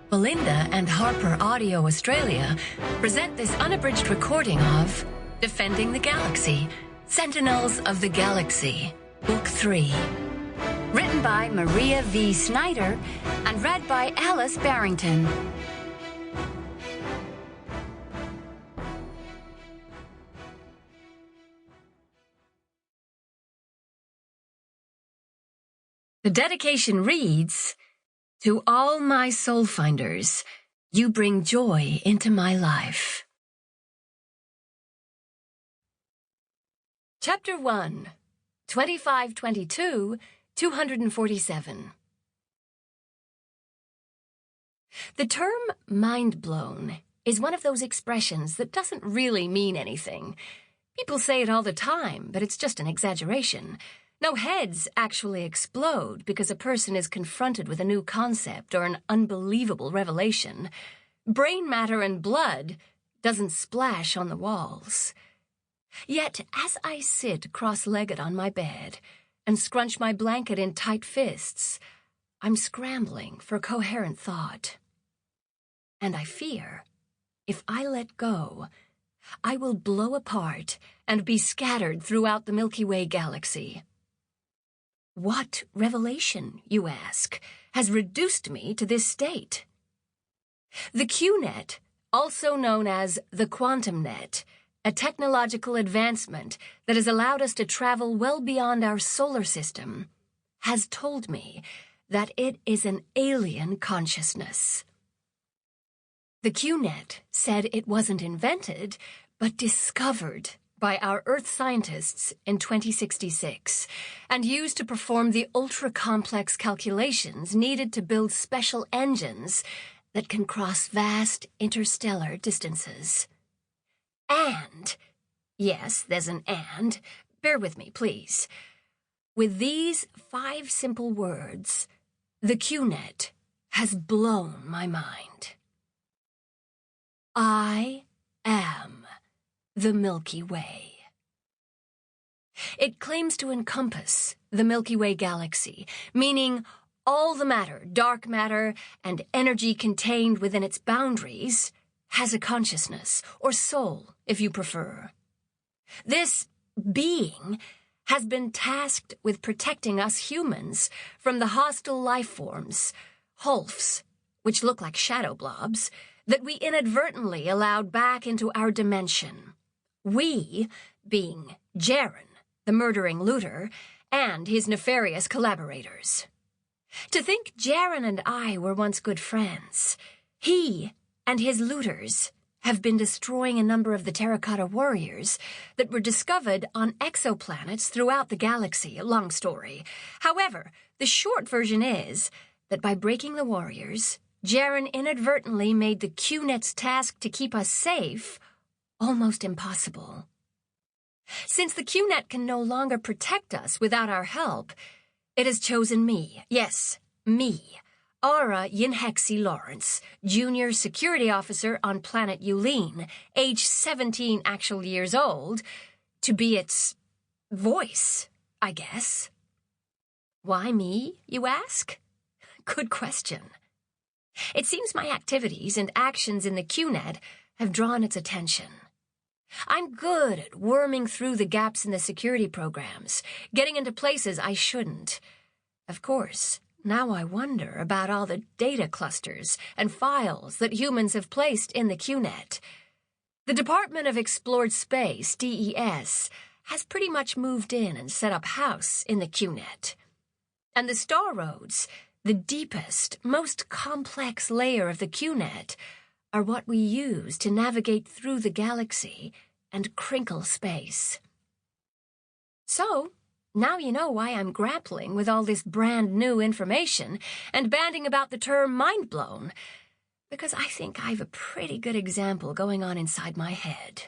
Belinda and HarperAudio Australia present this unabridged recording of Defending the Galaxy, Sentinels of the Galaxy, Book 3. Written by Maria V. Snyder and read by Alice Barrington. The dedication reads, "To all my soul finders, you bring joy into my life." Chapter 1, 2522, 247. The term mind blown is one of those expressions that doesn't really mean anything. People say it all the time, but it's just an exaggeration. No heads actually explode because a person is confronted with a new concept or an unbelievable revelation. Brain matter and blood doesn't splash on the walls. Yet, as I sit cross-legged on my bed and scrunch my blanket in tight fists, I'm scrambling for coherent thought. And I fear, if I let go, I will blow apart and be scattered throughout the Milky Way galaxy. What revelation, you ask, has reduced me to this state? The QNet, also known as the quantum net, a technological advancement that has allowed us to travel well beyond our solar system, has told me that it is an alien consciousness. The QNet said it wasn't invented, but discovered by our Earth scientists in 2066, and used to perform the ultra-complex calculations needed to build special engines that can cross vast interstellar distances. And, yes, there's an and, bear with me, please. With these 5 simple words, the QNet has blown my mind. I am the Milky Way. It claims to encompass the Milky Way galaxy, meaning all the matter, dark matter, and energy contained within its boundaries has a consciousness, or soul, if you prefer. This being has been tasked with protecting us humans from the hostile life forms, Hulfs, which look like shadow blobs, that we inadvertently allowed back into our dimension. We, being Jaren, the murdering looter, and his nefarious collaborators. To think Jaren and I were once good friends. He and his looters have been destroying a number of the terracotta warriors that were discovered on exoplanets throughout the galaxy, long story. However, the short version is that by breaking the warriors, Jaren inadvertently made the QNet's task to keep us safe almost impossible. Since the QNet can no longer protect us without our help, it has chosen me, yes, me, Ara Lawrence, Junior Security Officer on planet Yulene, age 17 actual years old, to be its voice, I guess. Why me, you ask? Good question. It seems my activities and actions in the QNet have drawn its attention. I'm good at worming through the gaps in the security programs, getting into places I shouldn't. Of course, now I wonder about all the data clusters and files that humans have placed in the QNet. The Department of Explored Space, DES, has pretty much moved in and set up house in the QNet. And the star roads, the deepest, most complex layer of the QNet, are what we use to navigate through the galaxy and crinkle space. So, now you know why I'm grappling with all this brand new information and banding about the term mind blown, because I think I've a pretty good example going on inside my head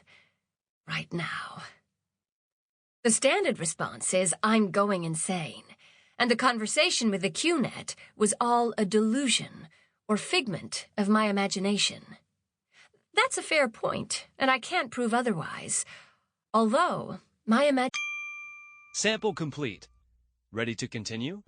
right now. The standard response is I'm going insane, and the conversation with the QNet was all a delusion or figment of my imagination. That's a fair point, and I can't prove otherwise, although my Sample complete. Ready to continue?